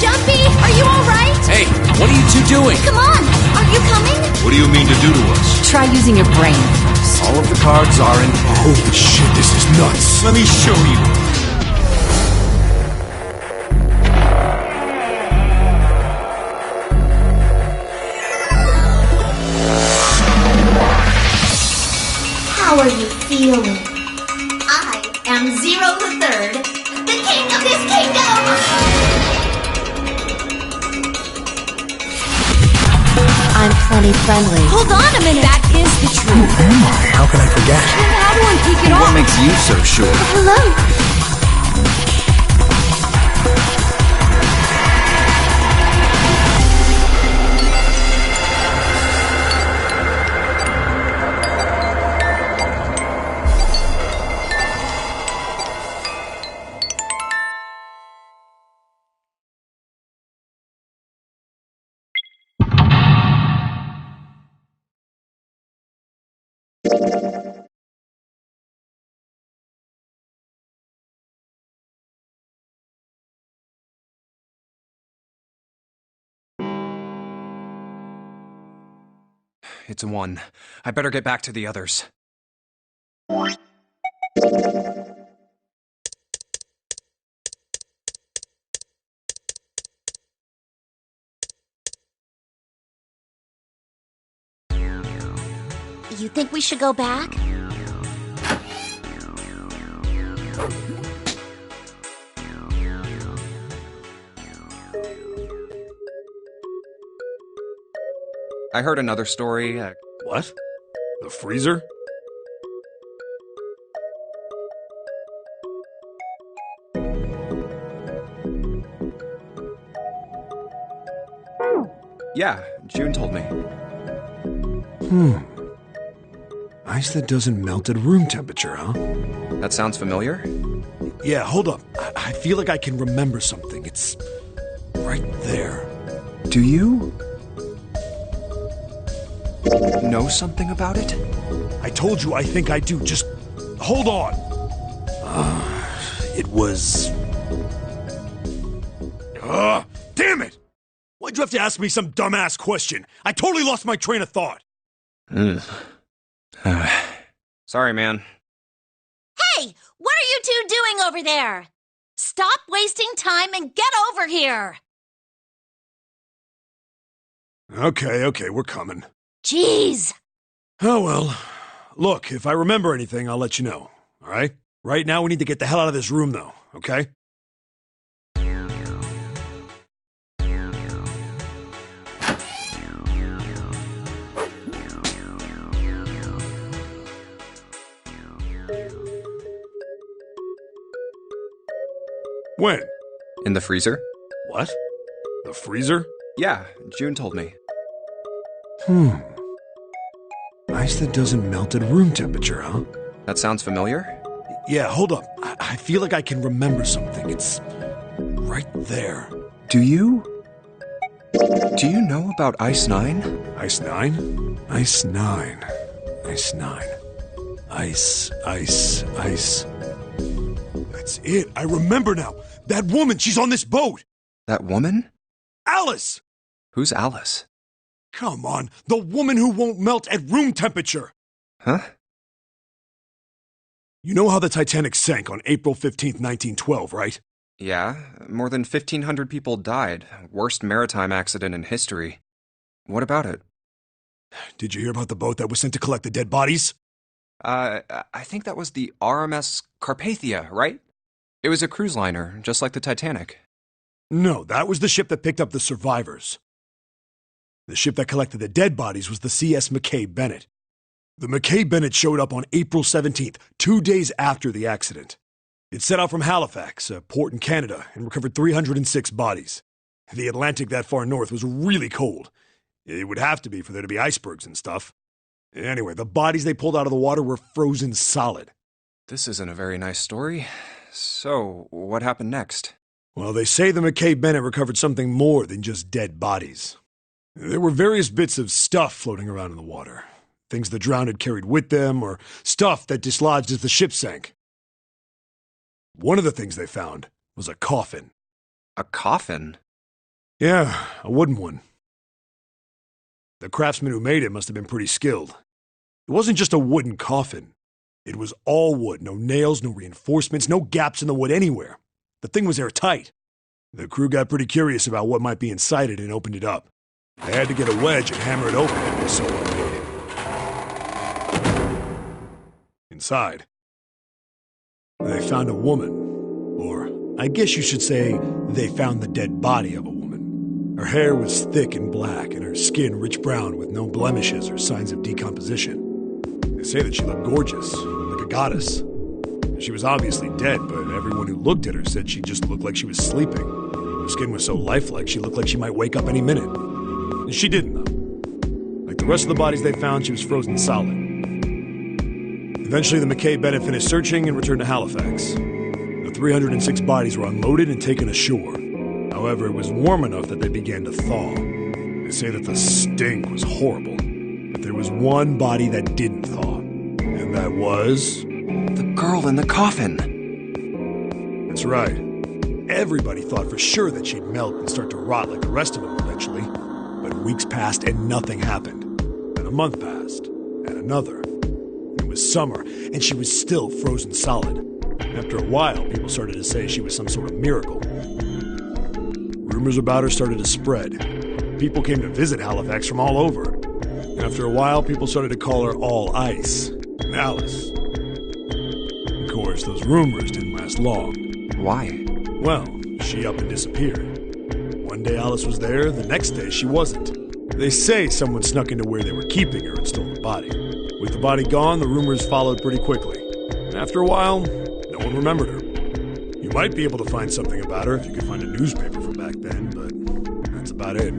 Jumpy, are you alright? Hey, what are you two doing? Come on, are you coming? What do you mean to do to us? Try using your brain. All of the cards are in. Holy shit, this is nuts. Let me show you. How are you feeling? I am Zero the Third, the king of this kingdom! I'm plenty friendly. Hold on a minute! That is the truth. How can I forget? How do I take it What off? makes you so sure? Hello? It's a 1. I better get back to the others. You think we should go back? I heard another story. What? The freezer? Yeah, June told me. Ice that doesn't melt at room temperature, huh? That sounds familiar? Yeah, hold up. I feel like I can remember something. It's right there. Do you know something about it? I told you I think I do. Just hold on. It was... damn it! Why'd you have to ask me some dumbass question? I totally lost my train of thought. Sorry, man. Hey, what are you two doing over there? Stop wasting time and get over here! Okay, we're coming. Jeez! Oh well. Look, if I remember anything, I'll let you know. Alright? Right now, we need to get the hell out of this room, though, okay? When? In the freezer? What? The freezer? Yeah, June told me. Ice that doesn't melt at room temperature, huh? That sounds familiar? Yeah, hold up. I feel like I can remember something. It's right there. Do you know about Ice 9? Ice 9? Ice 9. Ice 9. Ice. That's it. I remember now. That woman, she's on this boat. That woman? Alice! Who's Alice? Come on, the woman who won't melt at room temperature. Huh? You know how the Titanic sank on April 15th, 1912, right? Yeah, more than 1,500 people died. Worst maritime accident in history. What about it? Did you hear about the boat that was sent to collect the dead bodies? I think that was the RMS Carpathia, right? It was a cruise liner, just like the Titanic. No, that was the ship that picked up the survivors. The ship that collected the dead bodies was the CS McKay Bennett. The McKay Bennett showed up on April 17th, 2 days after the accident. It set out from Halifax, a port in Canada, and recovered 306 bodies. The Atlantic that far north was really cold. It would have to be for there to be icebergs and stuff. Anyway, the bodies they pulled out of the water were frozen solid. This isn't a very nice story. So, what happened next? Well, they say the McKay Bennett recovered something more than just dead bodies. There were various bits of stuff floating around in the water. Things the drowned had carried with them, or stuff that dislodged as the ship sank. One of the things they found was a coffin. A coffin? Yeah, a wooden one. The craftsman who made it must have been pretty skilled. It wasn't just a wooden coffin. It was all wood, no nails, no reinforcements, no gaps in the wood anywhere. The thing was airtight. The crew got pretty curious about what might be inside it and opened it up. They had to get a wedge and hammer it open. It was so unmade. Inside, they found a woman. Or, I guess you should say, they found the dead body of a woman. Her hair was thick and black, and her skin rich brown with no blemishes or signs of decomposition. They say that she looked gorgeous, like a goddess. She was obviously dead, but everyone who looked at her said she just looked like she was sleeping. Her skin was so lifelike, she looked like she might wake up any minute. And she didn't, though. Like the rest of the bodies they found, she was frozen solid. Eventually, the McKay Bennett finished searching and returned to Halifax. The 306 bodies were unloaded and taken ashore. However, it was warm enough that they began to thaw. They say that the stink was horrible. But there was one body that didn't thaw. And that was... The girl in the coffin! That's right. Everybody thought for sure that she'd melt and start to rot like the rest of them eventually. But weeks passed and nothing happened. Then a month passed, and another. It was summer, and she was still frozen solid. After a while, people started to say she was some sort of miracle. Rumors about her started to spread. People came to visit Halifax from all over. After a while, people started to call her All Ice, and Alice. Of course, those rumors didn't last long. Why? Well, she up and disappeared. One day Alice was there, the next day she wasn't. They say someone snuck into where they were keeping her and stole the body. With the body gone, the rumors followed pretty quickly. And after a while, no one remembered her. You might be able to find something about her if you could find a newspaper from back then, but that's about it.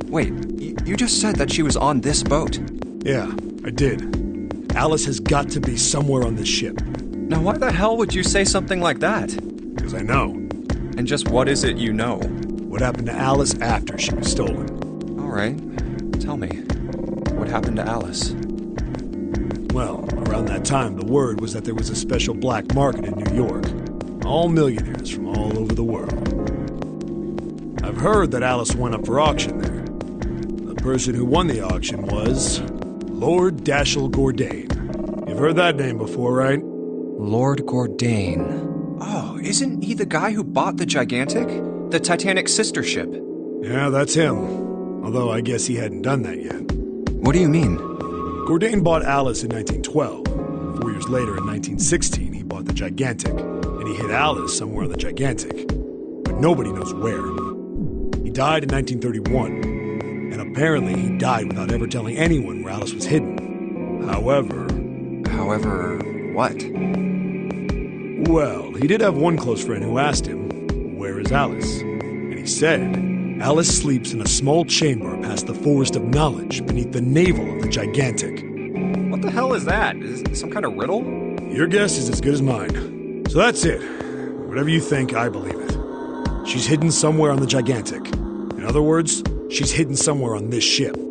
Wait, you just said that she was on this boat. Yeah, I did. Alice has got to be somewhere on this ship. Now why the hell would you say something like that? Because I know. And just what is it you know? What happened to Alice after she was stolen? All right, tell me. What happened to Alice? Well, around that time, the word was that there was a special black market in New York. All millionaires from all over the world. I've heard that Alice went up for auction there. The person who won the auction was Lord Dashiell Gordain. You've heard that name before, right? Lord Gordain. Oh, isn't he the guy who bought the Gigantic? The Titanic's sister ship? Yeah, that's him. Although I guess he hadn't done that yet. What do you mean? Gordain bought Alice in 1912. 4 years later, in 1916, he bought the Gigantic. And he hid Alice somewhere on the Gigantic. But nobody knows where. He died in 1931. And apparently he died without ever telling anyone where Alice was hidden. However, what? Well, he did have one close friend who asked him, "Where is Alice?" And he said, "Alice sleeps in a small chamber past the Forest of Knowledge beneath the navel of the Gigantic." What the hell is that? Is it some kind of riddle? Your guess is as good as mine. So that's it. Whatever you think, I believe it. She's hidden somewhere on the Gigantic. In other words, she's hidden somewhere on this ship. Hey,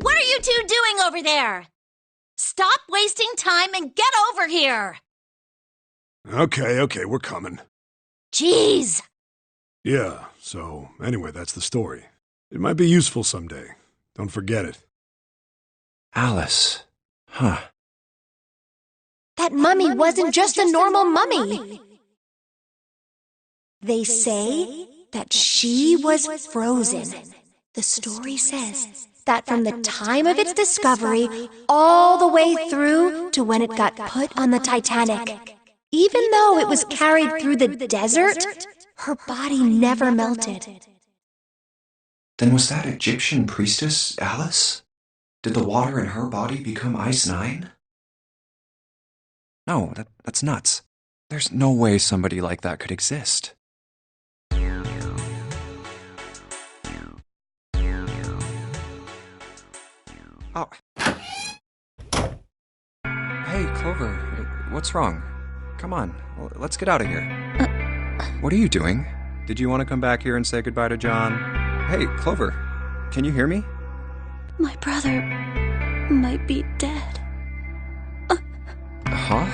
what are you two doing over there? Stop wasting time and get over here! Okay, we're coming. Jeez! Yeah, so anyway, that's the story. It might be useful someday. Don't forget it. Alice. Huh. That mummy wasn't just a normal mummy. They say that she was frozen. The story says that from the time of its discovery all the way through to when it got put on the Titanic. Even though it was carried through the desert, her body never melted. Then was that Egyptian priestess Alice? Did the water in her body become Ice 9? No, that's nuts. There's no way somebody like that could exist. Oh. Hey, Clover, what's wrong? Come on, let's get out of here. What are you doing? Did you want to come back here and say goodbye to John? Hey, Clover, can you hear me? My brother might be dead. Huh?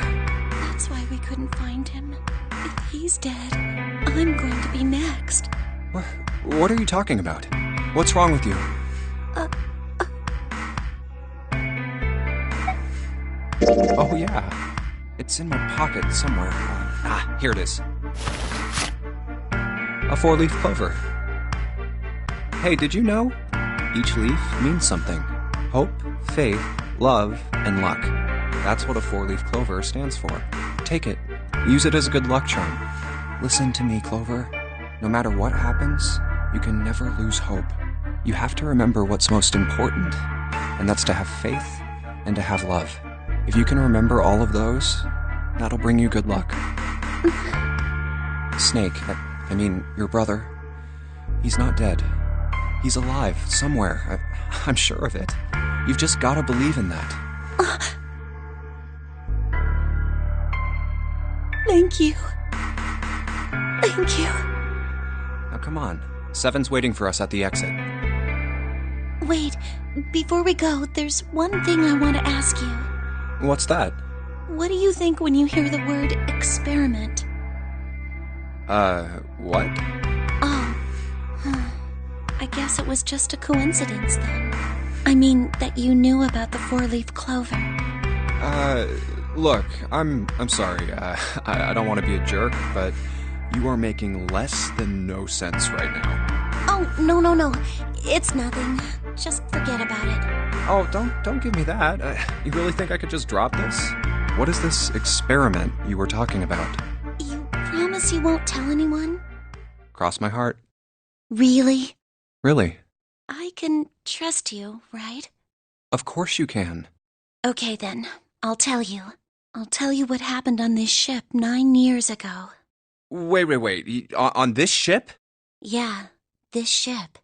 That's why we couldn't find him. If he's dead, I'm going to be next. What are you talking about? What's wrong with you? Oh, yeah. It's in my pocket somewhere. Here it is. A 4-leaf clover. Hey, did you know? Each leaf means something. Hope, faith, love, and luck. That's what a 4-leaf clover stands for. Take it. Use it as a good luck charm. Listen to me, Clover. No matter what happens, you can never lose hope. You have to remember what's most important, and that's to have faith and to have love. If you can remember all of those, that'll bring you good luck. Snake, I mean, your brother, he's not dead. He's alive, somewhere. I'm sure of it. You've just gotta believe in that. Thank you. Thank you. Now come on. Seven's waiting for us at the exit. Wait, before we go, there's one thing I want to ask you. What's that? What do you think when you hear the word experiment? What? Oh, I guess it was just a coincidence then. I mean, that you knew about the 4-leaf clover. Look, I'm sorry. I don't want to be a jerk, but you are making less than no sense right now. Oh, no. It's nothing. Just forget about it. Oh, don't give me that. You really think I could just drop this? What is this experiment you were talking about? You promise you won't tell anyone? Cross my heart. Really? Really? I can trust you, right? Of course you can. Okay then, I'll tell you. I'll tell you what happened on this ship 9 years ago. Wait. On this ship? Yeah, this ship.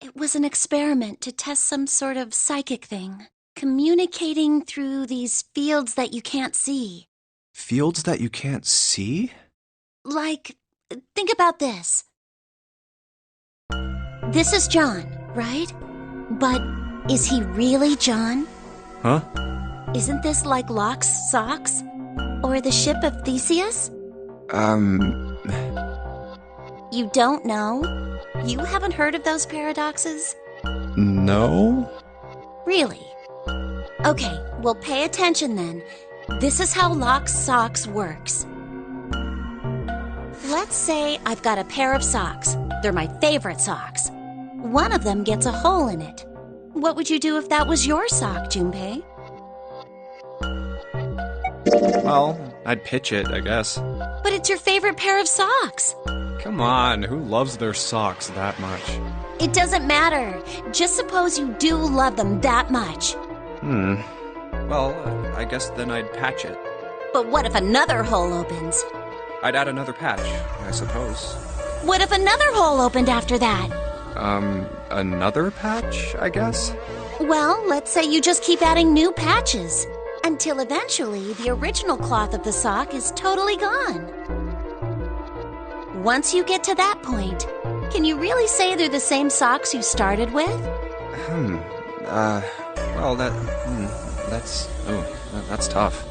It was an experiment to test some sort of psychic thing. Communicating through these fields that you can't see. Fields that you can't see? Like, think about this. This is John, right? But is he really John? Huh? Isn't this like Locke's socks? Or the ship of Theseus? You don't know? You haven't heard of those paradoxes? No? Really? Okay, well pay attention then. This is how Locke's socks works. Let's say I've got a pair of socks. They're my favorite socks. One of them gets a hole in it. What would you do if that was your sock, Junpei? Well, I'd pitch it, I guess. But it's your favorite pair of socks. Come on, who loves their socks that much? It doesn't matter. Just suppose you do love them that much. Well, I guess then I'd patch it. But what if another hole opens? I'd add another patch, I suppose. What if another hole opened after that? Another patch, I guess? Well, let's say you just keep adding new patches. Until eventually the original cloth of the sock is totally gone. Once you get to that point, can you really say they're the same socks you started with? Well, that's tough.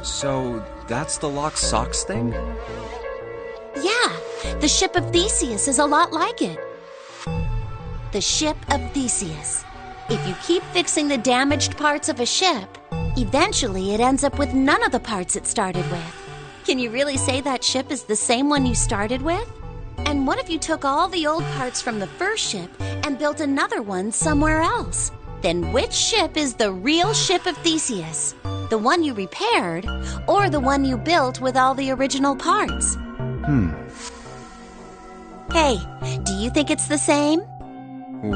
So, that's the Locke socks thing? Yeah, the ship of Theseus is a lot like it. The ship of Theseus. If you keep fixing the damaged parts of a ship, eventually it ends up with none of the parts it started with. Can you really say that ship is the same one you started with? And what if you took all the old parts from the first ship and built another one somewhere else? Then which ship is the real ship of Theseus? The one you repaired, or the one you built with all the original parts? Hey, do you think it's the same?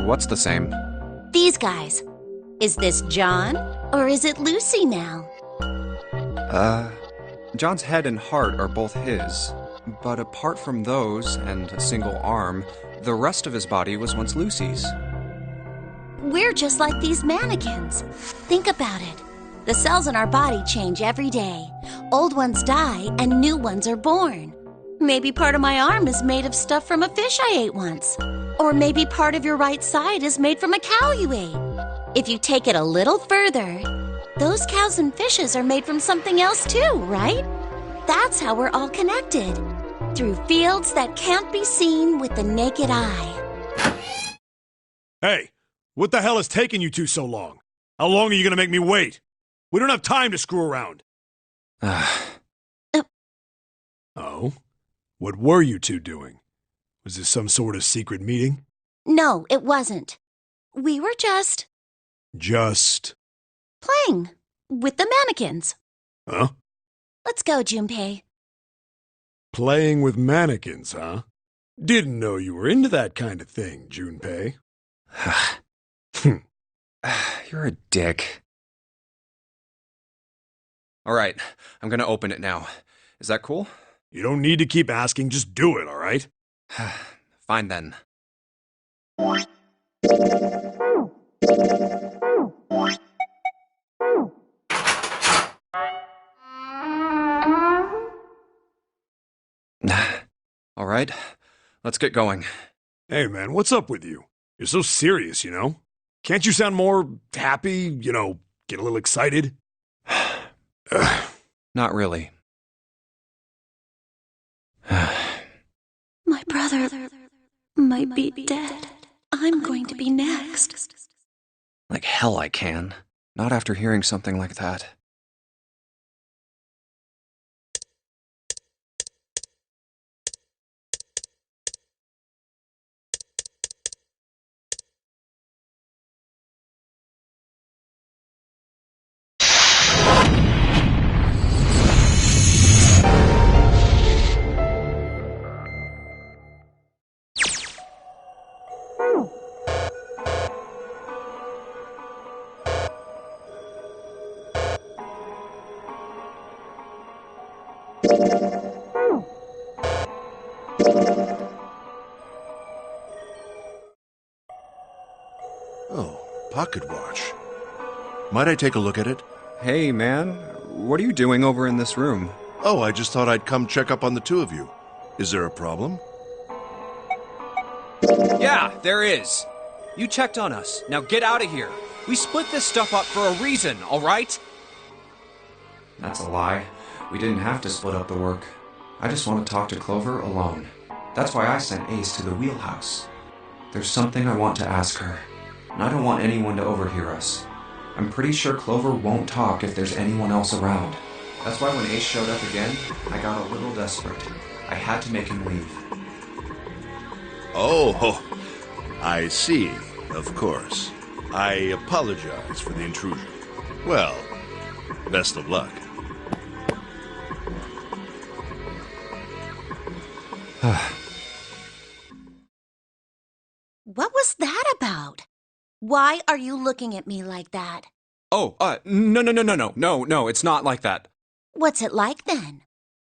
What's the same? These guys. Is this John, or is it Lucy now? John's head and heart are both his. But apart from those, and a single arm, the rest of his body was once Lucy's. We're just like these mannequins. Think about it. The cells in our body change every day. Old ones die and new ones are born. Maybe part of my arm is made of stuff from a fish I ate once. Or maybe part of your right side is made from a cow you ate. If you take it a little further, those cows and fishes are made from something else too, right? That's how we're all connected. Through fields that can't be seen with the naked eye. Hey, what the hell is taking you two so long? How long are you gonna make me wait? We don't have time to screw around. Oh? What were you two doing? Was this some sort of secret meeting? No, it wasn't. We were just Just... playing with the mannequins. Huh? Let's go, Junpei. Playing with mannequins, huh? Didn't know you were into that kind of thing, Junpei. You're a dick. All right, I'm gonna open it now. Is that cool? You don't need to keep asking, just do it, all right? Fine then. All right, let's get going. Hey, man, what's up with you? You're so serious, you know? Can't you sound more happy, get a little excited? Not really. My brother might be dead. I'm going to be next. Like hell I can. Not after hearing something like that. Oh, pocket watch. Might I take a look at it? Hey, man, what are you doing over in this room? Oh, I just thought I'd come check up on the two of you. Is there a problem? Yeah, there is. You checked on us. Now get out of here. We split this stuff up for a reason, all right? That's a lie. We didn't have to split up the work. I just want to talk to Clover alone. That's why I sent Ace to the wheelhouse. There's something I want to ask her, and I don't want anyone to overhear us. I'm pretty sure Clover won't talk if there's anyone else around. That's why when Ace showed up again, I got a little desperate. I had to make him leave. Oh, I see. Of course. I apologize for the intrusion. Well, best of luck. What was that about? Why are you looking at me like that? Oh, no, it's not like that. What's it like then?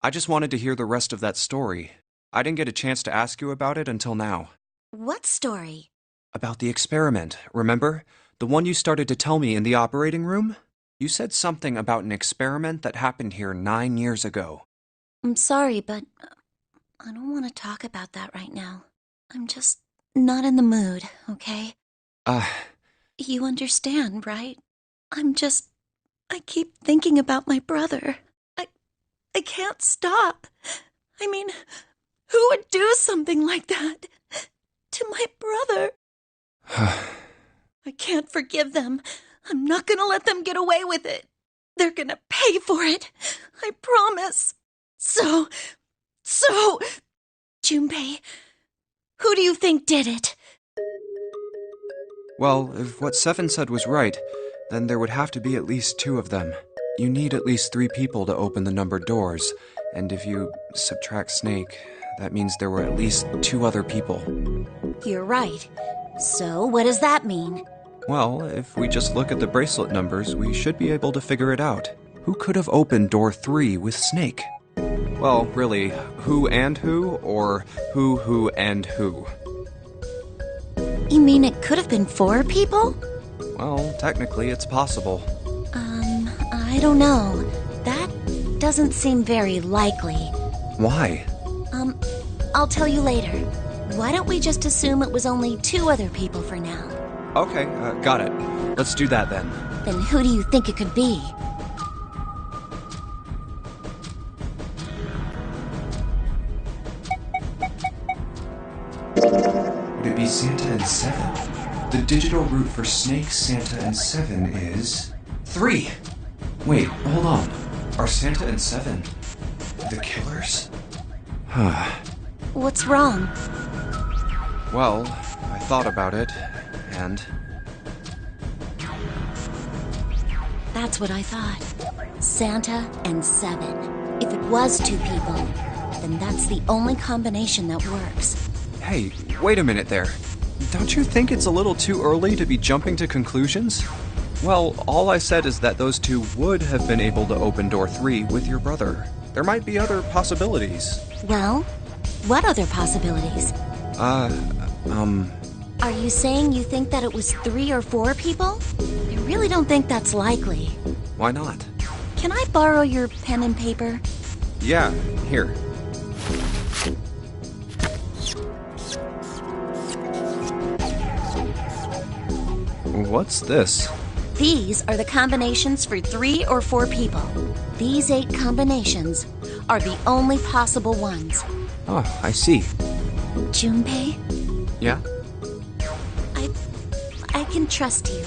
I just wanted to hear the rest of that story. I didn't get a chance to ask you about it until now. What story? About the experiment, remember? The one you started to tell me in the operating room? You said something about an experiment that happened here 9 years ago. I'm sorry, but I don't want to talk about that right now. I'm just not in the mood, okay? You understand, right? I keep thinking about my brother. I can't stop. I mean, who would do something like that to my brother? I can't forgive them. I'm not gonna let them get away with it. They're gonna pay for it. I promise. So, Junpei, who do you think did it? Well, if what Seven said was right, then there would have to be at least 2 of them. You need at least 3 people to open the numbered doors, and if you subtract Snake, that means there were at least 2 other people. You're right. So, what does that mean? Well, if we just look at the bracelet numbers, we should be able to figure it out. Who could have opened door 3 with Snake? Well, really, who and who, or who and who? You mean it could have been 4 people? Well, technically it's possible. I don't know. That doesn't seem very likely. Why? I'll tell you later. Why don't we just assume it was only 2 other people for now? Okay, got it. Let's do that then. Then who do you think it could be? Santa and 7. The digital root for Snake, Santa, and 7 is 3. Wait, hold on. Are Santa and 7 the killers? What's wrong? Well, I thought about it, and... That's what I thought. Santa and 7. If it was 2 people, then that's the only combination that works. Hey, wait a minute there. Don't you think it's a little too early to be jumping to conclusions? Well, all I said is that those 2 would have been able to open door 3 with your brother. There might be other possibilities. Well, what other possibilities? Are you saying you think that it was 3 or 4 people? I really don't think that's likely. Why not? Can I borrow your pen and paper? Yeah, here. What's this? These are the combinations for 3 or 4 people. These 8 combinations are the only possible ones. Oh, I see. Junpei, Yeah? I can trust you,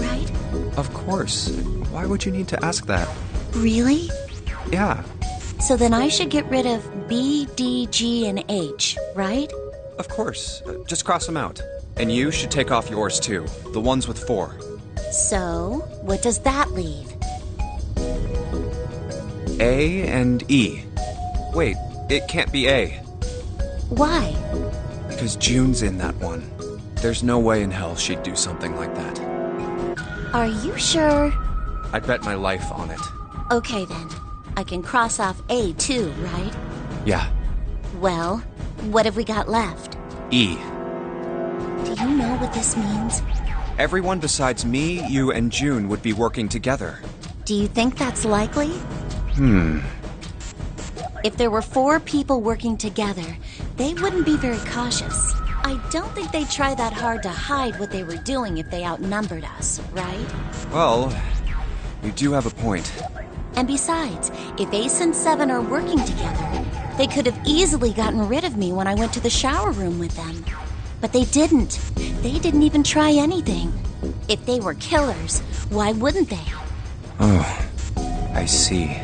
right? Of course. Why would you need to ask that? Really? Yeah, So then I should get rid of B, D, G, and H, right? of course. Just cross them out. And you should take off yours too. The ones with 4. So, what does that leave? A and E. Wait, it can't be A. Why? Because June's in that one. There's no way in hell she'd do something like that. Are you sure? I'd bet my life on it. Okay then. I can cross off A too, right? Yeah. Well, what have we got left? E. Do you know what this means? Everyone besides me, you, and June would be working together. Do you think that's likely? Hmm. If there were 4 people working together, they wouldn't be very cautious. I don't think they'd try that hard to hide what they were doing if they outnumbered us, right? Well, you do have a point. And besides, if Ace and 7 are working together, they could have easily gotten rid of me when I went to the shower room with them. But they didn't. They didn't even try anything. If they were killers, why wouldn't they? Oh, I see.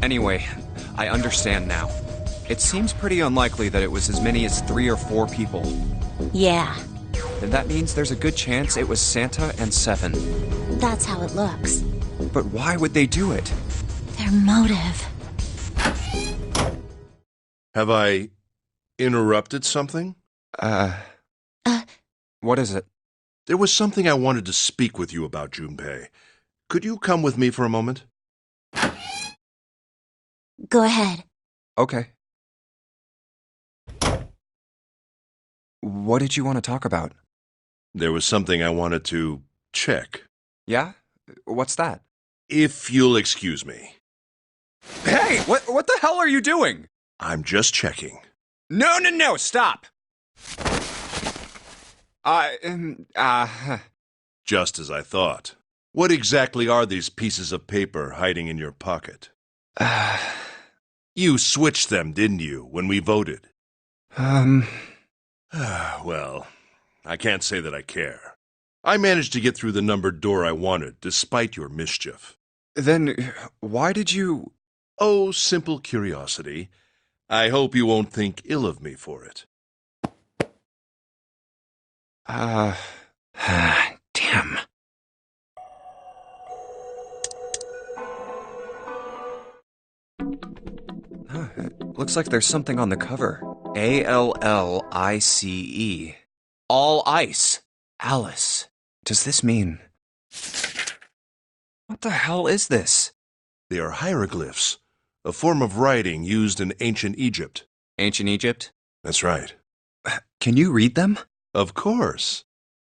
Anyway, I understand now. It seems pretty unlikely that it was as many as 3 or 4 people. Yeah, Then that means there's a good chance it was Santa and 7. that's how it looks. But why would they do it? Their motive. Have I interrupted something? What is it? There was something I wanted to speak with you about, Junpei. Could you come with me for a moment? Go ahead. Okay. What did you want to talk about? There was something I wanted to check. Yeah? What's that? If you'll excuse me. Hey! What the hell are you doing? I'm just checking. No, stop! Just as I thought. What exactly are these pieces of paper hiding in your pocket? You switched them, didn't you, when we voted? Well, I can't say that I care. I managed to get through the numbered door I wanted, despite your mischief. Then why did you... Oh, simple curiosity. I hope you won't think ill of me for it. Damn. Looks like there's something on the cover. ALLICE. All ice. Alice. Does this mean... What the hell is this? They are hieroglyphs, a form of writing used in ancient Egypt. Ancient Egypt? That's right. Can you read them? Of course.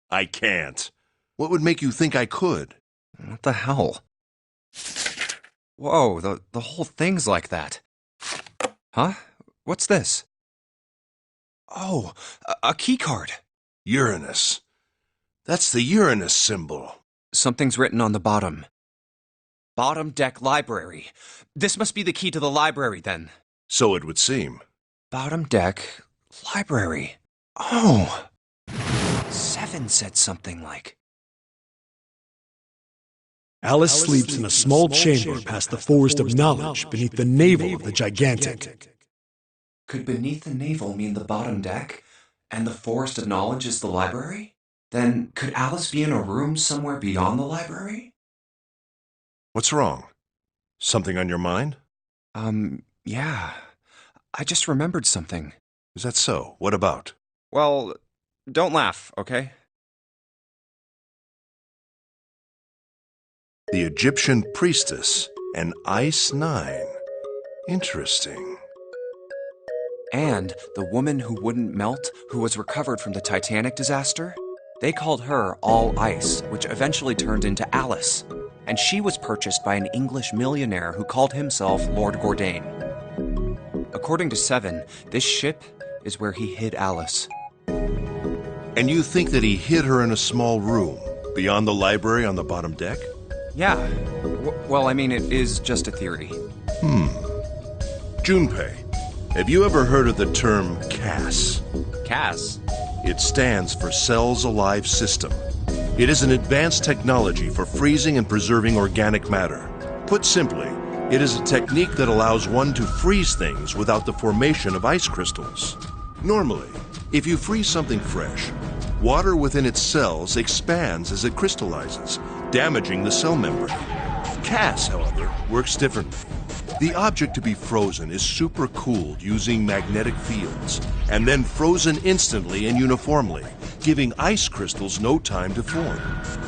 I can't. What would make you think I could? What the hell? Whoa, the whole thing's like that. Huh? What's this? Oh, a key card. Uranus. That's the Uranus symbol. Something's written on the bottom. Bottom deck library. This must be the key to the library, then. So it would seem. Bottom deck library. Oh. 7 said something like... Alice sleeps in a small chamber past the Forest of Knowledge beneath the navel of the Gigantic. Could beneath the navel mean the bottom deck, and the Forest of Knowledge is the library? Then could Alice be in a room somewhere beyond the library? What's wrong? Something on your mind? Yeah. I just remembered something. Is that so? What about? Well, don't laugh, okay? The Egyptian priestess and Ice 9. Interesting. And the woman who wouldn't melt, who was recovered from the Titanic disaster? They called her All Ice, which eventually turned into Alice. And she was purchased by an English millionaire who called himself Lord Gordain. According to 7, this ship is where he hid Alice. And you think that he hid her in a small room, beyond the library on the bottom deck? Yeah. Well, I mean, it is just a theory. Junpei, have you ever heard of the term CAS? Cass? It stands for Cells Alive System. It is an advanced technology for freezing and preserving organic matter. Put simply, it is a technique that allows one to freeze things without the formation of ice crystals. Normally, if you freeze something fresh, water within its cells expands as it crystallizes, damaging the cell membrane. CAS, however, works differently. The object to be frozen is supercooled using magnetic fields, and then frozen instantly and uniformly, giving ice crystals no time to form.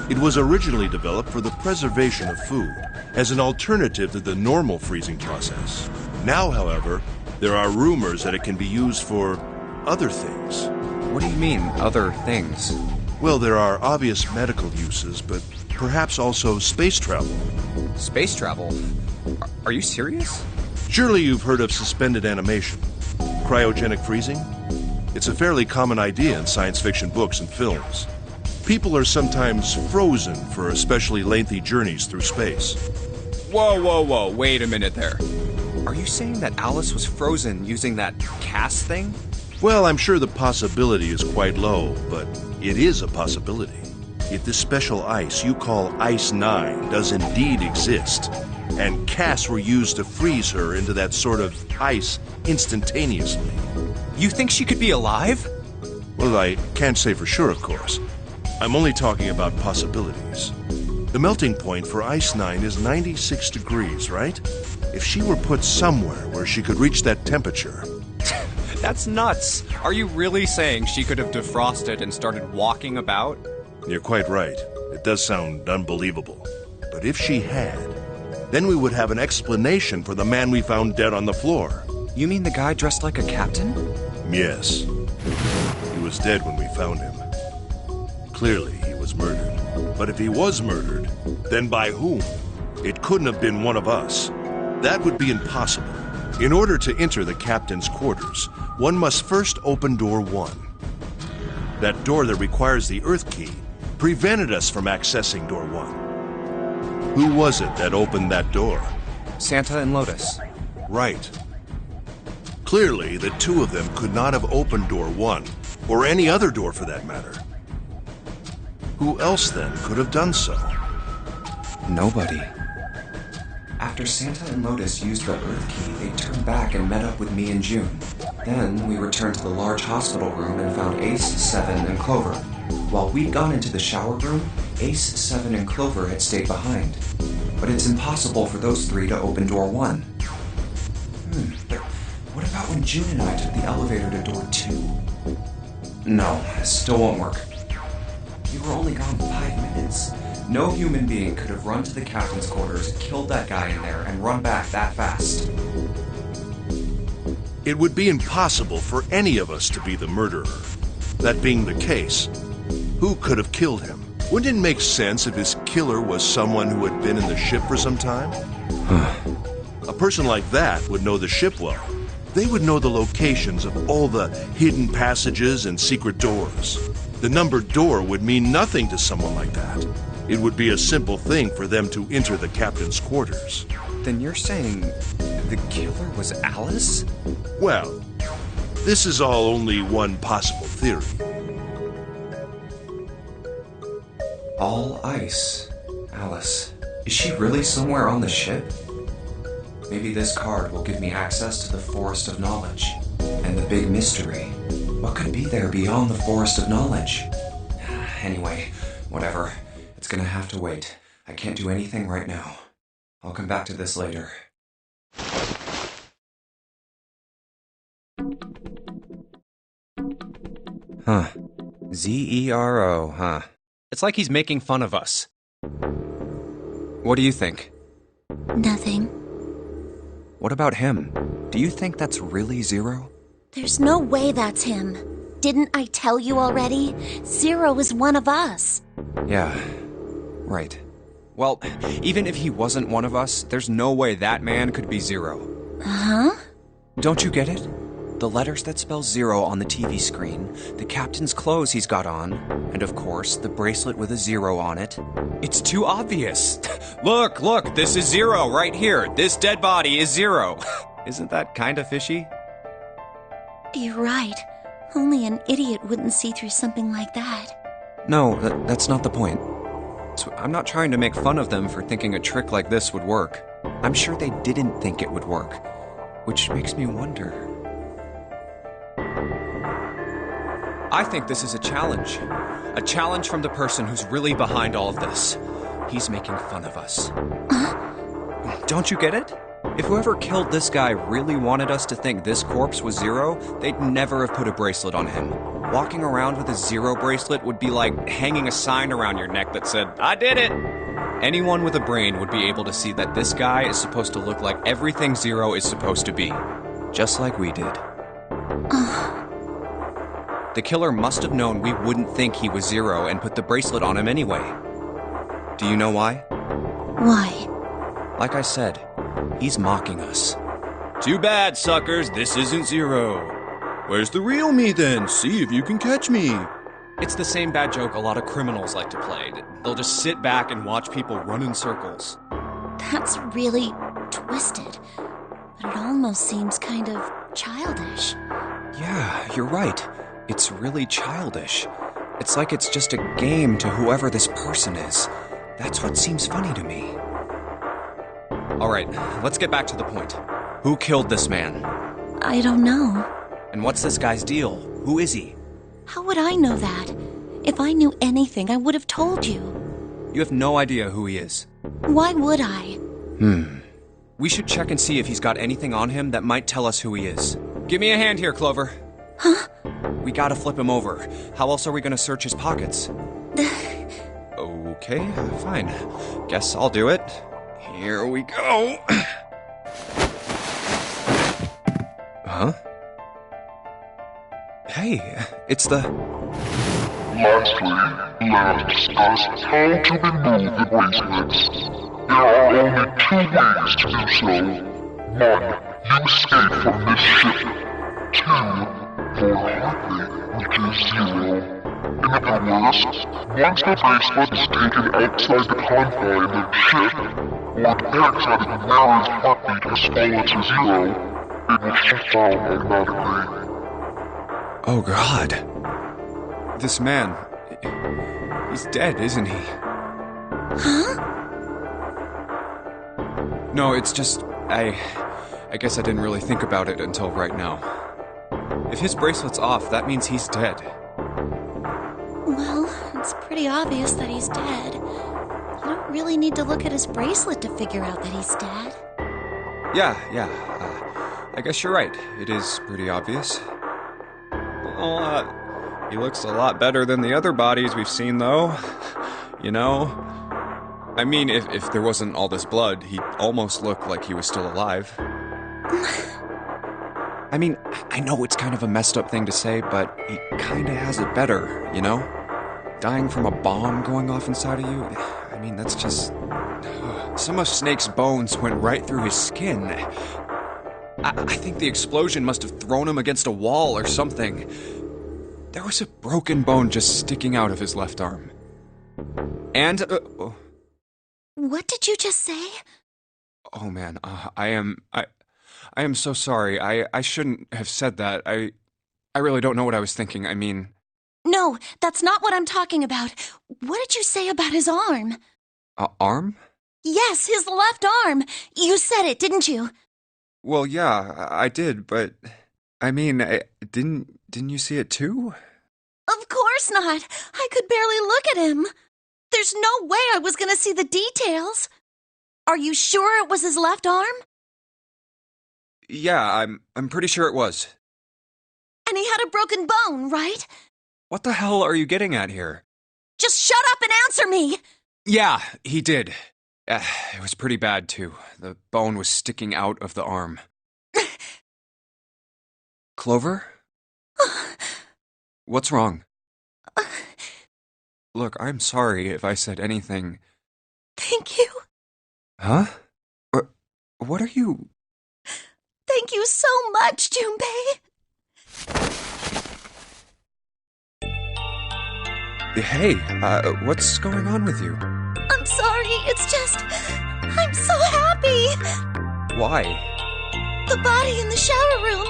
It was originally developed for the preservation of food, as an alternative to the normal freezing process. Now, however, there are rumors that it can be used for other things. What do you mean, other things? Well, there are obvious medical uses, but perhaps also space travel. Space travel? Are you serious? Surely you've heard of suspended animation. Cryogenic freezing? It's a fairly common idea in science fiction books and films. People are sometimes frozen for especially lengthy journeys through space. Whoa, wait a minute there. Are you saying that Alice was frozen using that CAS thing? Well, I'm sure the possibility is quite low, but it is a possibility. If this special ice you call Ice 9 does indeed exist, and CAS were used to freeze her into that sort of ice instantaneously. You think she could be alive? Well, I can't say for sure, of course. I'm only talking about possibilities. The melting point for Ice 9 is 96 degrees, right? If she were put somewhere where she could reach that temperature... That's nuts. Are you really saying she could have defrosted and started walking about? You're quite right. It does sound unbelievable. But if she had, then we would have an explanation for the man we found dead on the floor. You mean the guy dressed like a captain? Yes. He was dead when we found him. Clearly, he was murdered. But if he was murdered, then by whom? It couldn't have been one of us. That would be impossible. In order to enter the captain's quarters, one must first open door 1. That door that requires the Earth key prevented us from accessing door 1. Who was it that opened that door? Santa and Lotus. Right. Clearly, the two of them could not have opened door 1, or any other door for that matter. Who else then could have done so? Nobody. After Santa and Lotus used the Earth key, they turned back and met up with me and June. Then we returned to the large hospital room and found Ace, 7, and Clover. While we'd gone into the shower room, Ace, 7, and Clover had stayed behind. But it's impossible for those 3 to open door 1. But what about when June and I took the elevator to door 2? No, still won't work. We were only gone 5 minutes. No human being could have run to the captain's quarters, killed that guy in there, and run back that fast. It would be impossible for any of us to be the murderer. That being the case, who could have killed him? Wouldn't it make sense if his killer was someone who had been in the ship for some time? A person like that would know the ship well. They would know the locations of all the hidden passages and secret doors. The numbered door would mean nothing to someone like that. It would be a simple thing for them to enter the captain's quarters. Then you're saying the killer was Alice? Well, this is all only one possible theory. All ice. Alice, is she really somewhere on the ship? Maybe this card will give me access to the Forest of Knowledge. And the big mystery. What could be there beyond the Forest of Knowledge? Anyway, whatever. It's gonna have to wait. I can't do anything right now. I'll come back to this later. Huh. Zero, huh? It's like he's making fun of us. What do you think? Nothing. What about him? Do you think that's really Zero? There's no way that's him. Didn't I tell you already? Zero is one of us. Yeah, right. Well, even if he wasn't one of us, there's no way that man could be Zero. Huh? Don't you get it? The letters that spell Zero on the TV screen, the captain's clothes he's got on, and of course, the bracelet with a zero on it. It's too obvious. Look, this is Zero right here. This dead body is Zero. Isn't that kinda fishy? You're right. Only an idiot wouldn't see through something like that. No, that's not the point. So I'm not trying to make fun of them for thinking a trick like this would work. I'm sure they didn't think it would work. Which makes me wonder. I think this is a challenge. A challenge from the person who's really behind all of this. He's making fun of us. Don't you get it? If whoever killed this guy really wanted us to think this corpse was Zero, they'd never have put a bracelet on him. Walking around with a Zero bracelet would be like hanging a sign around your neck that said, "I did it!" Anyone with a brain would be able to see that this guy is supposed to look like everything Zero is supposed to be. Just like we did. The killer must have known we wouldn't think he was Zero and put the bracelet on him anyway. Do you know why? Why? Like I said, he's mocking us. Too bad, suckers, this isn't Zero. Where's the real me then? See if you can catch me. It's the same bad joke a lot of criminals like to play. They'll just sit back and watch people run in circles. That's really twisted. But it almost seems kind of childish. Yeah, you're right. It's really childish. It's like it's just a game to whoever this person is. That's what seems funny to me. Alright, let's get back to the point. Who killed this man? I don't know. And what's this guy's deal? Who is he? How would I know that? If I knew anything, I would have told you. You have no idea who he is. Why would I? We should check and see if he's got anything on him that might tell us who he is. Give me a hand here, Clover. Huh? We gotta flip him over. How else are we gonna search his pockets? Okay, fine. Guess I'll do it. Here we go. Huh? Hey, it's the... Lastly, let us discuss how to remove the bracelets. There are only two ways to do so. One, you escape from this ship. Two, for Hartley, which is Zero. In other words, once the bracelet is taken outside the confine of the ship, or the energetic wearer's heartbeat has fallen to zero, it will shut down automatically. Oh God. This man... he's dead, isn't he? Huh? No, it's just... I guess I didn't really think about it until right now. If his bracelet's off, that means he's dead. Well, it's pretty obvious that he's dead. You don't really need to look at his bracelet to figure out that he's dead. Yeah. I guess you're right. It is pretty obvious. Well, he looks a lot better than the other bodies we've seen, though. You know? I mean, if there wasn't all this blood, he'd almost look like he was still alive. I mean, I know it's kind of a messed up thing to say, but he kinda has it better, you know? Dying from a bomb going off inside of you, I mean, that's just... Some of Snake's bones went right through his skin. I think the explosion must have thrown him against a wall or something. There was a broken bone just sticking out of his left arm. And... What did you just say? Oh man, I am so sorry. I shouldn't have said that. I really don't know what I was thinking. I mean... No, that's not what I'm talking about. What did you say about his arm? Arm? Yes, his left arm. You said it, didn't you? Well, yeah, I did, but I mean, didn't you see it too? Of course not. I could barely look at him. There's no way I was going to see the details. Are you sure it was his left arm? Yeah, I'm pretty sure it was. And he had a broken bone, right? What the hell are you getting at here? Just shut up and answer me! Yeah, he did. It was pretty bad, too. The bone was sticking out of the arm. Clover? What's wrong? Look, I'm sorry if I said anything. Thank you. Huh? What are you... Thank you so much, Junpei. Hey, what's going on with you? I'm sorry, it's just... I'm so happy! Why? The body in the shower room,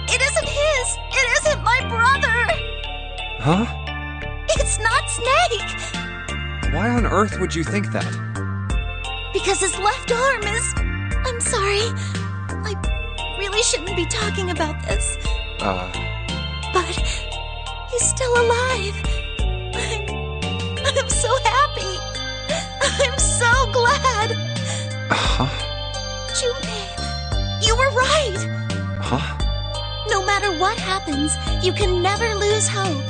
it isn't his! It isn't my brother! Huh? It's not Snake! Why on earth would you think that? Because his left arm is... I'm sorry. I really shouldn't be talking about this. But he's still alive. I'm so happy. I'm so glad. Junpei, you were right. Huh? No matter what happens, you can never lose hope.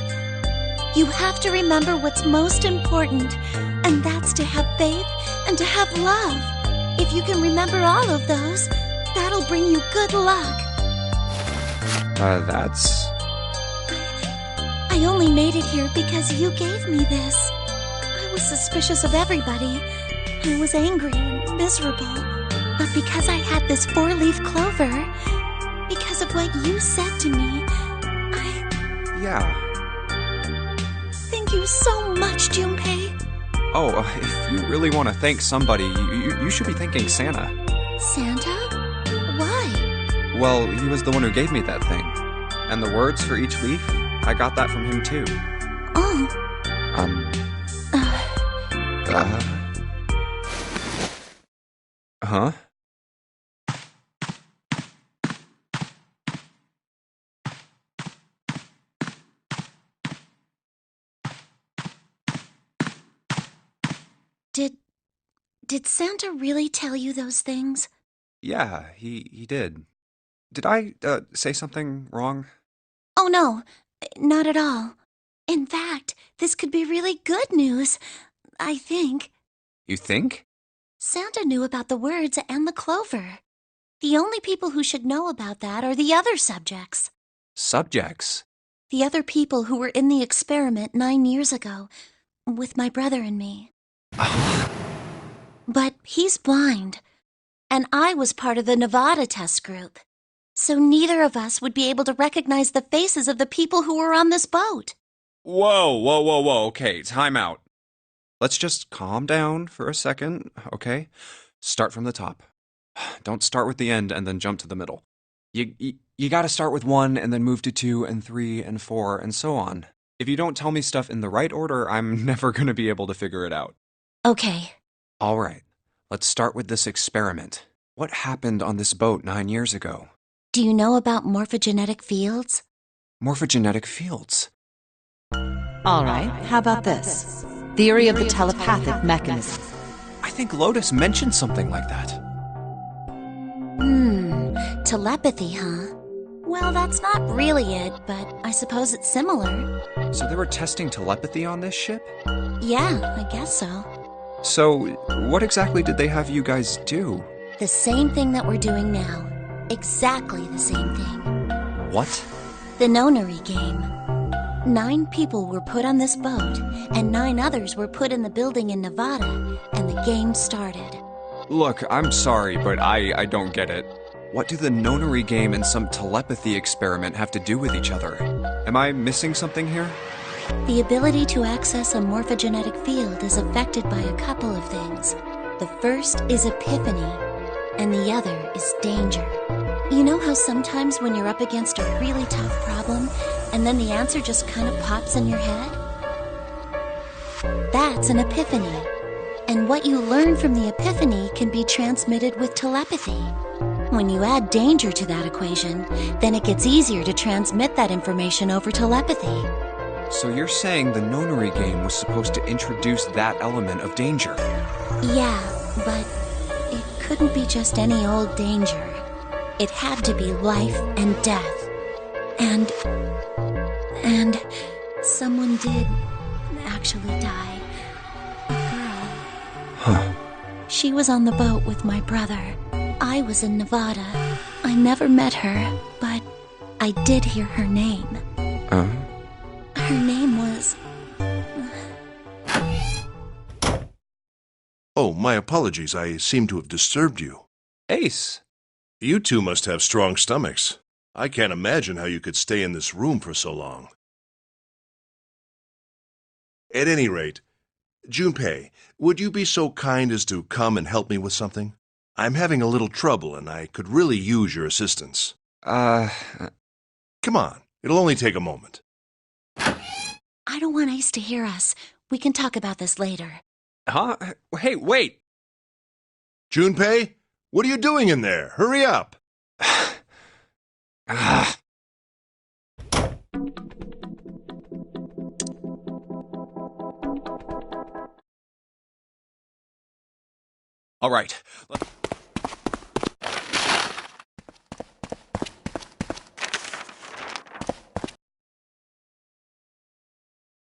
You have to remember what's most important, and that's to have faith and to have love. If you can remember all of those, that'll bring you good luck. That's... I only made it here because you gave me this. I was suspicious of everybody. I was angry and miserable. But because I had this four-leaf clover, because of what you said to me, Yeah. Thank you so much, Junpei. Oh, if you really want to thank somebody, you should be thanking Santa. Santa? Why? Well, he was the one who gave me that thing. And the words for each leaf, I got that from him too. Oh. Huh? Did Santa really tell you those things? Yeah, he did. Did I, say something wrong? Oh, no, not at all. In fact, this could be really good news, I think. You think? Santa knew about the words and the clover. The only people who should know about that are the other subjects. Subjects? The other people who were in the experiment 9 years ago, with my brother and me. But he's blind, and I was part of the Nevada test group. So neither of us would be able to recognize the faces of the people who were on this boat. Whoa. Okay, time out. Let's just calm down for a second, okay? Start from the top. Don't start with the end and then jump to the middle. You gotta start with 1 and then move to 2 and 3 and 4 and so on. If you don't tell me stuff in the right order, I'm never gonna be able to figure it out. Okay. All right, let's start with this experiment. What happened on this boat 9 years ago? Do you know about morphogenetic fields? Morphogenetic fields? All right, how about this? Theory of the telepathic mechanism. I think Lotus mentioned something like that. Telepathy, huh? Well, that's not really it, but I suppose it's similar. So they were testing telepathy on this ship? Yeah, I guess so. So, what exactly did they have you guys do? The same thing that we're doing now. Exactly the same thing. What? The Nonary game. 9 people were put on this boat, and 9 others were put in the building in Nevada, and the game started. Look, I'm sorry, but I don't get it. What do the Nonary game and some telepathy experiment have to do with each other? Am I missing something here? The ability to access a morphogenetic field is affected by a couple of things. The first is epiphany, and the other is danger. You know how sometimes when you're up against a really tough problem and then the answer just kind of pops in your head? That's an epiphany. And what you learn from the epiphany can be transmitted with telepathy. When you add danger to that equation, then it gets easier to transmit that information over telepathy. So you're saying the nonary game was supposed to introduce that element of danger? Yeah, but it couldn't be just any old danger. It had to be life and death. And someone did actually die. A girl. Huh. She was on the boat with my brother. I was in Nevada. I never met her, but I did hear her name. Her name was... Oh, my apologies. I seem to have disturbed you. Ace! You two must have strong stomachs. I can't imagine how you could stay in this room for so long. At any rate, Junpei, would you be so kind as to come and help me with something? I'm having a little trouble, and I could really use your assistance. Come on. It'll only take a moment. I don't want Ace to hear us. We can talk about this later. Huh? Hey, wait! Junpei, what are you doing in there? Hurry up! All right.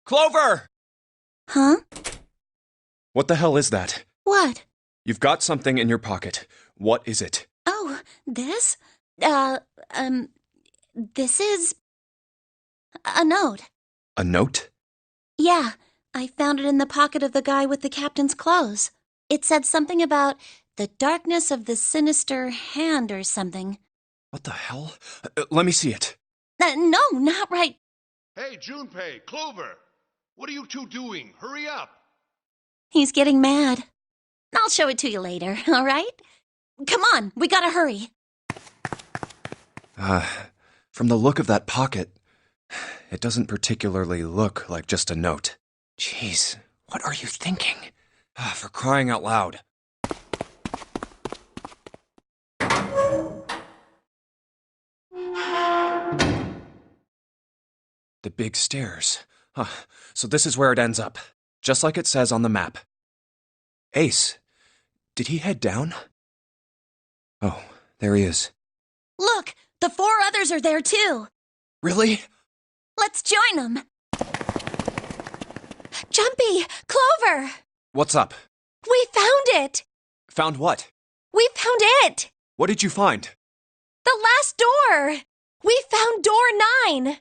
Clover! Huh? What the hell is that? What? You've got something in your pocket. What is it? Oh, this? This is... a note. A note? Yeah, I found it in the pocket of the guy with the captain's clothes. It said something about the darkness of the sinister hand or something. What the hell? Let me see it. No, not right. Hey, Junpei, Clover! What are you two doing? Hurry up! He's getting mad. I'll show it to you later, all right? Come on, we gotta hurry. From the look of that pocket, it doesn't particularly look like just a note. Jeez, what are you thinking? For crying out loud. The big stairs. So this is where it ends up. Just like it says on the map. Ace, did he head down? Oh, there he is. Look, the 4 others are there too. Really? Let's join them. Jumpy, Clover! What's up? We found it! Found what? We found it! What did you find? The last door! We found door 9!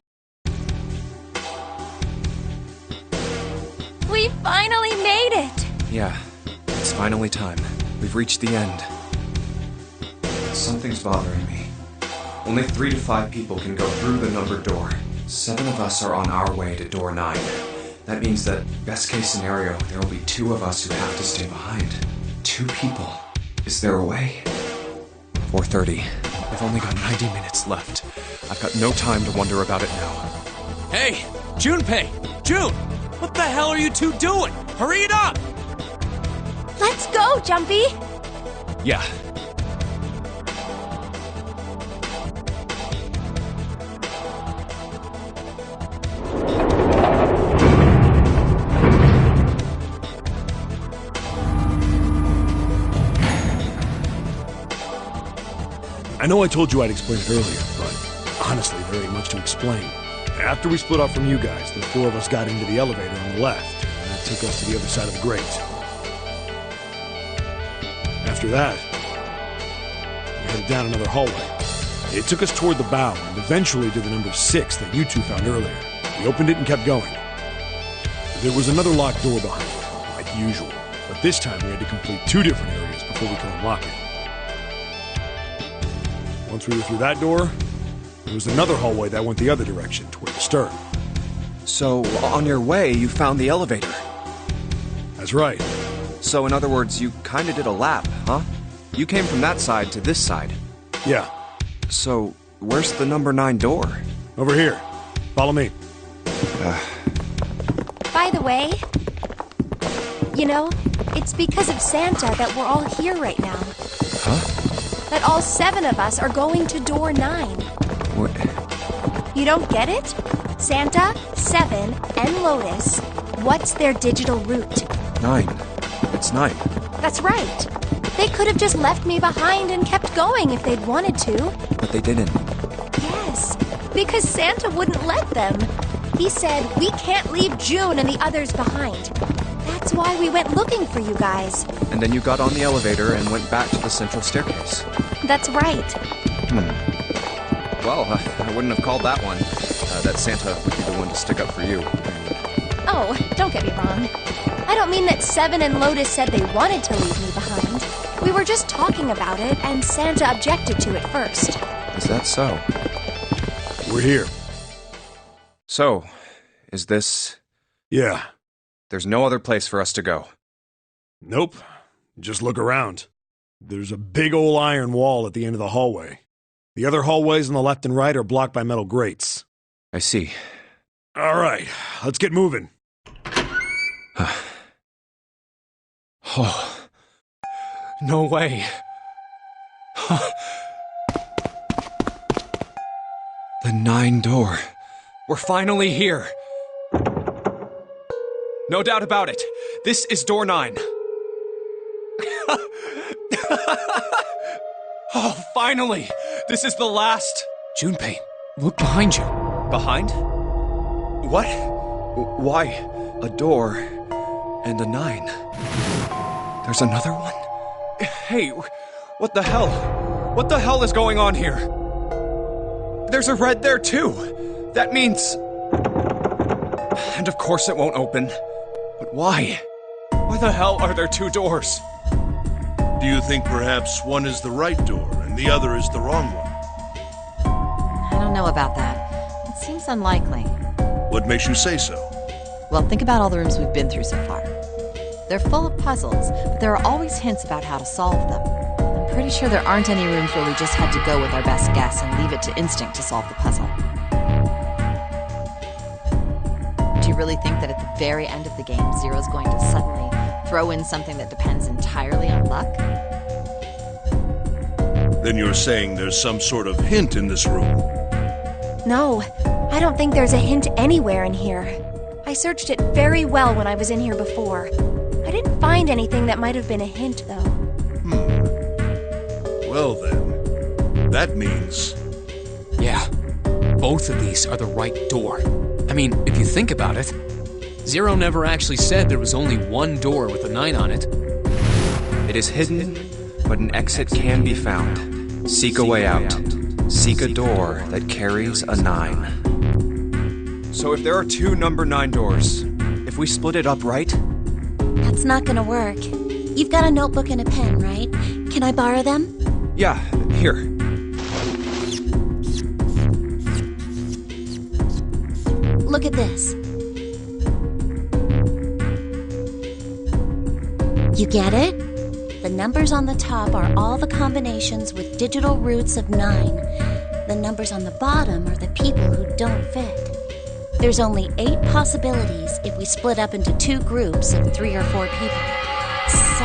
We finally made it! Yeah, it's finally time. We've reached the end. Something's bothering me. Only 3 to 5 people can go through the numbered door. 7 of us are on our way to door 9. That means that, best case scenario, there will be 2 of us who have to stay behind. 2 people. Is there a way? 4:30. I've only got 90 minutes left. I've got no time to wonder about it now. Hey, Junpei! June! What the hell are you two doing? Hurry it up! Let's go, Jumpy! Yeah. I know I told you I'd explain it earlier, but honestly, there ain't much to explain. After we split off from you guys, the 4 of us got into the elevator on the left, and that took us to the other side of the grate. After that, we headed down another hallway. It took us toward the bow, and eventually to the number 6 that you two found earlier. We opened it and kept going. There was another locked door behind it, like usual, but this time we had to complete 2 different areas before we could unlock it. Once we were through that door, there was another hallway that went the other direction, toward the stern. So, on your way, you found the elevator. That's right. So, in other words, you kinda did a lap, huh? You came from that side to this side. Yeah. So, where's the number 9 door? Over here. Follow me. By the way, it's because of Santa that we're all here right now. Huh? That all 7 of us are going to door 9. What? You don't get it? Santa, 7, and Lotus. What's their digital route? 9. It's 9. That's right. They could have just left me behind and kept going if they'd wanted to. But they didn't. Yes, because Santa wouldn't let them. He said we can't leave June and the others behind. That's why we went looking for you guys. And then you got on the elevator and went back to the central staircase. That's right. Well, I wouldn't have called that one. That Santa would be the one to stick up for you. Oh, don't get me wrong. I don't mean that 7 and Lotus said they wanted to leave me behind. We were just talking about it, and Santa objected to it first. Is that so? We're here. So, is this... Yeah. There's no other place for us to go. Nope. Just look around. There's a big old iron wall at the end of the hallway. The other hallways on the left and right are blocked by metal grates. I see. All right, let's get moving. Oh. No way. The 9 door. We're finally here. No doubt about it. This is door 9. Oh, finally! This is the last. Junpei, look behind you. Behind? What? Why? A door and a 9. There's another one? Hey, what the hell? What the hell is going on here? There's a red there too. That means... And of course it won't open. But why? Why the hell are there 2 doors? Do you think perhaps one is the right door and the other is the wrong one? I don't know about that. It seems unlikely. What makes you say so? Well, think about all the rooms we've been through so far. They're full of puzzles, but there are always hints about how to solve them. I'm pretty sure there aren't any rooms where we just had to go with our best guess and leave it to instinct to solve the puzzle. Do you really think that at the very end of the game, Zero's going to suddenly throw in something that depends entirely on luck? Then you're saying there's some sort of hint in this room? No, I don't think there's a hint anywhere in here. I searched it very well when I was in here before. I didn't find anything that might have been a hint, though. Well then, that means... Yeah, both of these are the right door. I mean, if you think about it, Zero never actually said there was only one door with a 9 on it. It is hidden, but an exit can be found. Seek a way out. Seek a door that carries a 9. So if there are 2 number 9 doors, if we split it up right... That's not gonna work. You've got a notebook and a pen, right? Can I borrow them? Yeah, here. Look at this. You get it? The numbers on the top are all the combinations with digital roots of 9. The numbers on the bottom are the people who don't fit. There's only 8 possibilities if we split up into 2 groups of 3 or 4 people. So...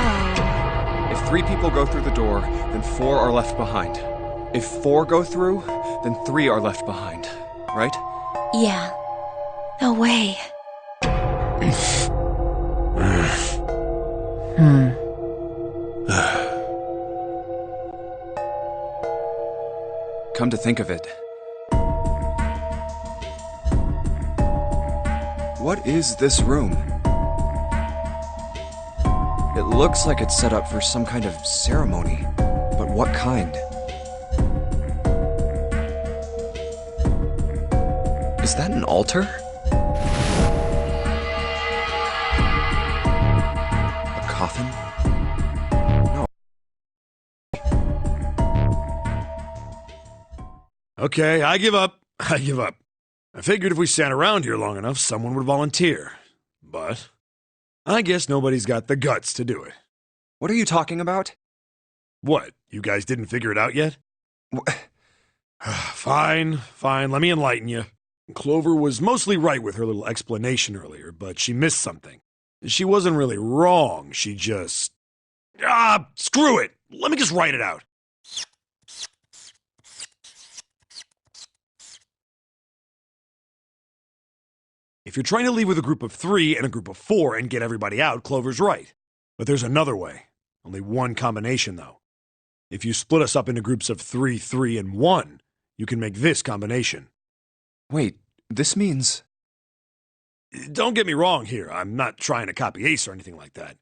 If 3 people go through the door, then 4 are left behind. If 4 go through, then 3 are left behind. Right? Yeah. No way. Come to think of it. What is this room? It looks like it's set up for some kind of ceremony, but what kind? Is that an altar? A coffin? No. Okay, I give up. I give up. I figured if we sat around here long enough, someone would volunteer. But I guess nobody's got the guts to do it. What are you talking about? What, you guys didn't figure it out yet? Fine, let me enlighten you. Clover was mostly right with her little explanation earlier, but she missed something. She wasn't really wrong, she just... screw it! Let me just write it out. If you're trying to leave with a group of 3 and a group of 4 and get everybody out, Clover's right. But there's another way. Only one combination, though. If you split us up into groups of 3, 3, and 1, you can make this combination. Wait, this means... Don't get me wrong here. I'm not trying to copy Ace or anything like that.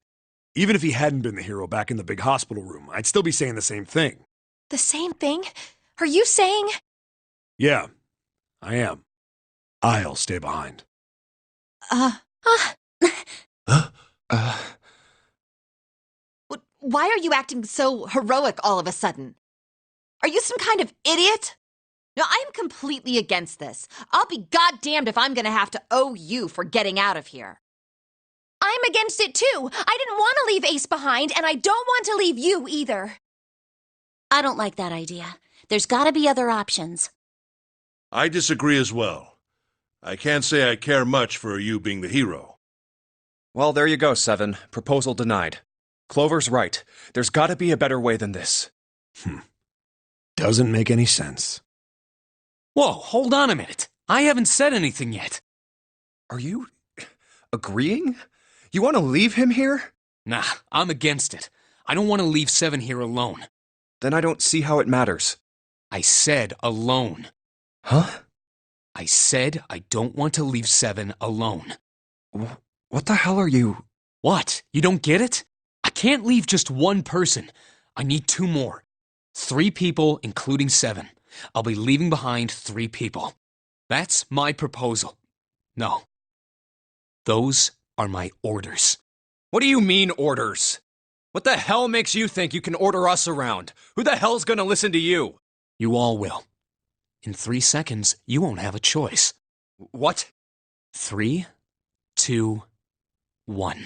Even if he hadn't been the hero back in the big hospital room, I'd still be saying the same thing. The same thing? Are you saying? Yeah, I am. I'll stay behind. Why are you acting so heroic all of a sudden? Are you some kind of idiot? No, I am completely against this. I'll be goddamned if I'm gonna have to owe you for getting out of here. I'm against it too. I didn't want to leave Ace behind, and I don't want to leave you either. I don't like that idea. There's gotta be other options. I disagree as well. I can't say I care much for you being the hero. Well, there you go, Seven. Proposal denied. Clover's right. There's gotta be a better way than this. Doesn't make any sense. Whoa, hold on a minute. I haven't said anything yet. Are you... agreeing? You want to leave him here? Nah, I'm against it. I don't want to leave Seven here alone. Then I don't see how it matters. I said alone. Huh? I said I don't want to leave Seven alone. What the hell are you... What? You don't get it? I can't leave just one person. I need 2 more. 3 people, including Seven. I'll be leaving behind 3 people. That's my proposal. No. Those are my orders. What do you mean, orders? What the hell makes you think you can order us around? Who the hell's gonna listen to you? You all will. In 3 seconds, you won't have a choice. What? 3, 2, 1.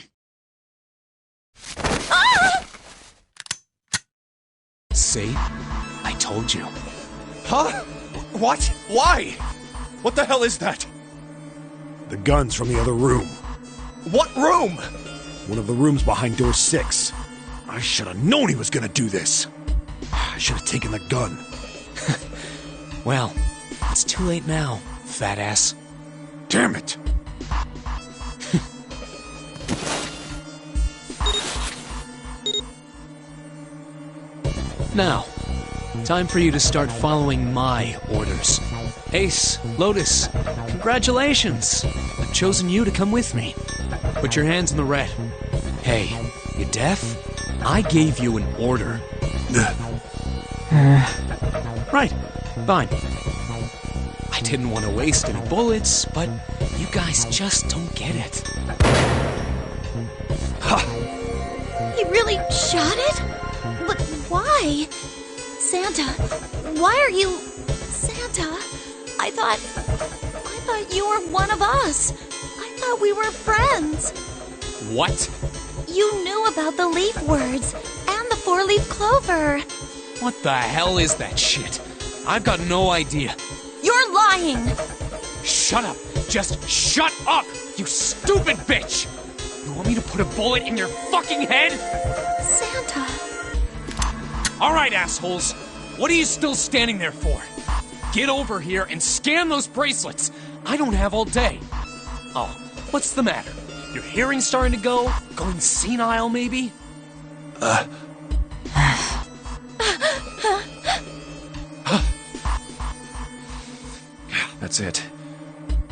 See? I told you. Huh? What? Why? What the hell is that? The gun's from the other room. What room? One of the rooms behind door 6. I should have known he was gonna do this. I should have taken the gun. Well, it's too late now, fat ass. Damn it! Now, time for you to start following my orders. Ace, Lotus, congratulations! I've chosen you to come with me. Put your hands in the red. Hey, you deaf? I gave you an order. Right, fine. I didn't want to waste any bullets, but you guys just don't get it. He really shot it? But why? Santa, why are you... Santa, I thought you were one of us. I thought we were friends. What? You knew about the leaf words and the 4-leaf clover. What the hell is that shit? I've got no idea. You're lying. Shut up. Just shut up, you stupid bitch. You want me to put a bullet in your fucking head? Santa. All right, assholes. What are you still standing there for? Get over here and scan those bracelets. I don't have all day. Oh, what's the matter? Your hearing's starting to go? Going senile, maybe? That's it.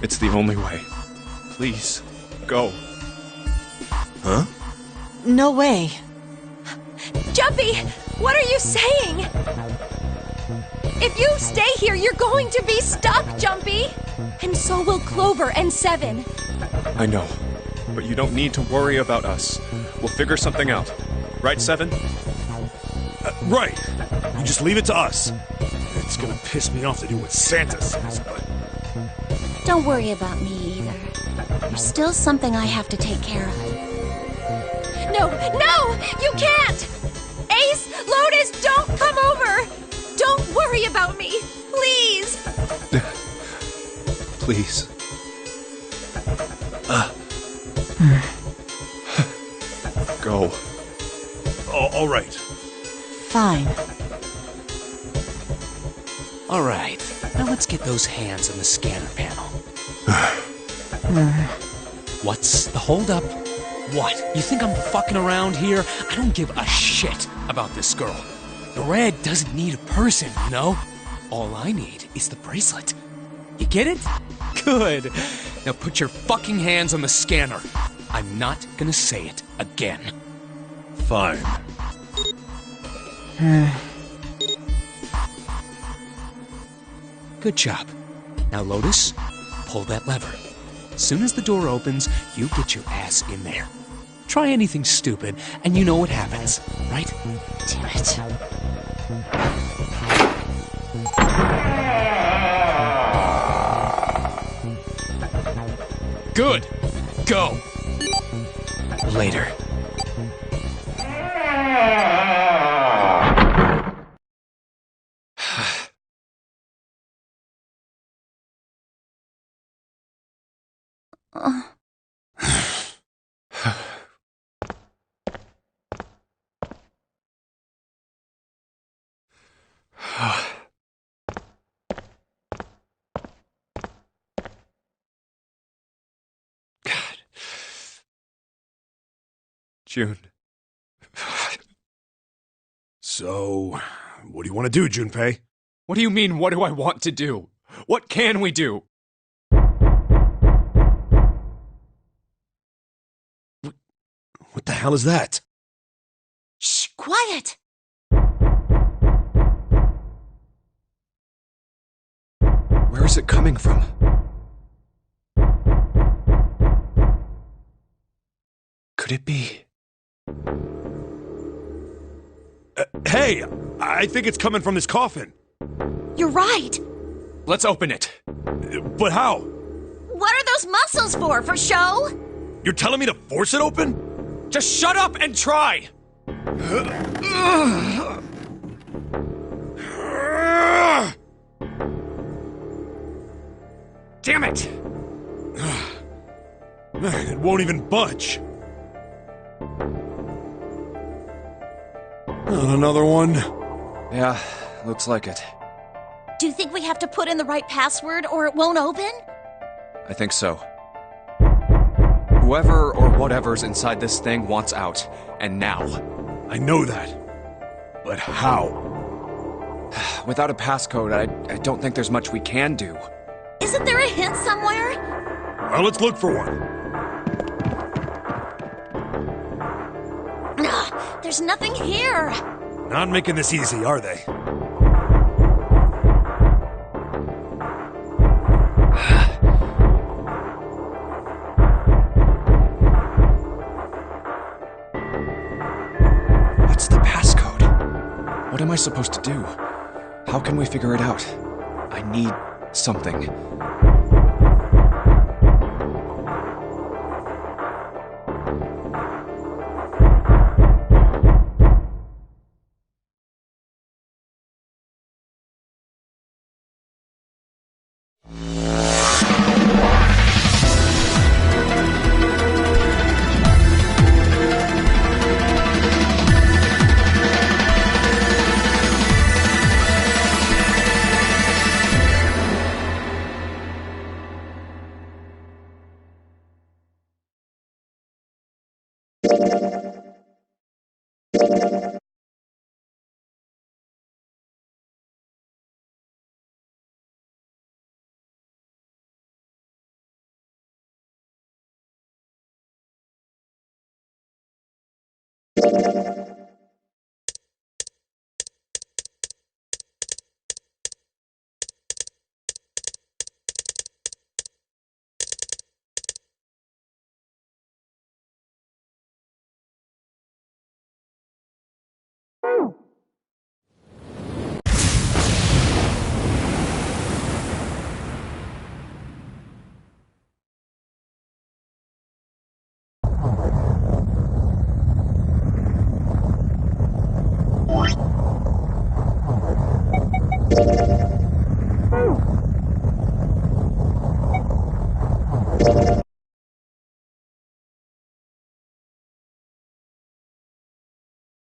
It's the only way. Please, go. Huh? No way. Jumpy, what are you saying? If you stay here, you're going to be stuck, Jumpy. And so will Clover and Seven. I know, but you don't need to worry about us. We'll figure something out. Right, Seven? Right. You just leave it to us. It's gonna piss me off to do what Santa says, but... Don't worry about me either. There's still something I have to take care of. No, you can't! Ace, Lotus, don't come over! Don't worry about me, please! Please. Go. All right. Fine. All right, now let's get those hands on the scanner panel. What's the holdup? What? You think I'm fucking around here? I don't give a shit about this girl. The red doesn't need a person, you know? All I need is the bracelet. You get it? Good. Now put your fucking hands on the scanner. I'm not gonna say it again. Fine. Good job. Now, Lotus, pull that lever. Soon as the door opens, you get your ass in there. Try anything stupid, and you know what happens, right? Damn it. Good. Go. Later. June. So, what do you want to do, Junpei? What do you mean, what do I want to do? What can we do? What the hell is that? Shh, quiet! Where is it coming from? Could it be? Hey, I think it's coming from this coffin. You're right! Let's open it. But how? What are those muscles for? For show? You're telling me to force it open? Just shut up and try! Damn it! It won't even budge. Another one? Yeah, looks like it. Do you think we have to put in the right password or it won't open? I think so. Whoever or whatever's inside this thing wants out, and now. I know that. But how? Without a passcode, I don't think there's much we can do. Isn't there a hint somewhere? Well, let's look for one. There's nothing here. Not making this easy, are they? What's the passcode? What am I supposed to do? How can we figure it out? I need something.